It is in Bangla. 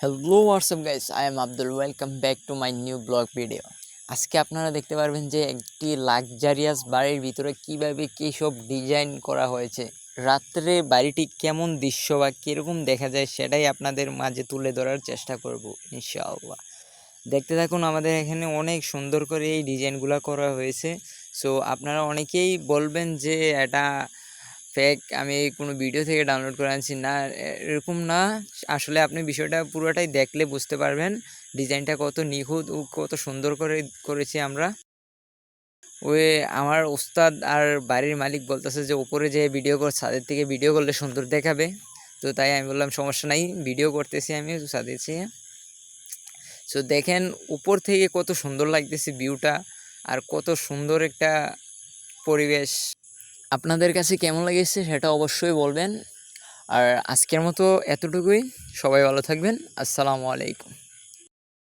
Hello WhatsApp guys, I am Abdul. Welcome back to my new blog video. আজকে আপনারা দেখতে পারবেন যে একটি লাক্সারিয়াস বাড়ির ভিতরে কিভাবে কী সব ডিজাইন করা হয়েছে। রাত্রে বাড়িটি কেমন দৃশ্য বা কীরকম দেখা যায় সেটাই আপনাদের মাঝে তুলে ধরার চেষ্টা করব ইনশাআল্লাহ। দেখতে থাকুন, আমাদের এখানে অনেক সুন্দর করে এই ডিজাইনগুলো করা হয়েছে। সো আপনারা অনেকেই বলবেন যে এটা ফেক, আমি কোনো ভিডিও থেকে ডাউনলোড করে আনছি না, এরকম না। আসলে আপনি বিষয়টা পুরোটাই দেখলে বুঝতে পারবেন ডিজাইনটা কত নিখুঁত ও কত সুন্দর করে করেছি আমরা। ওই আমার ওস্তাদ আর বাড়ির মালিক বলতেছে যে উপরে যে ভিডিও কর, ছাদের থেকে ভিডিও করলে সুন্দর দেখাবে। তো তাই আমি বললাম সমস্যা নাই, ভিডিও করতেছি আমি ছাদের থেকে। সো দেখেন উপর থেকে কত সুন্দর লাগতেছে ভিউটা, আর কত সুন্দর একটা পরিবেশ। আপনাদের কাছে কেমন লেগেছে সেটা অবশ্যই বলবেন। আর আজকের মতো এতটুকুই। সবাই ভালো থাকবেন। আসসালামু আলাইকুম।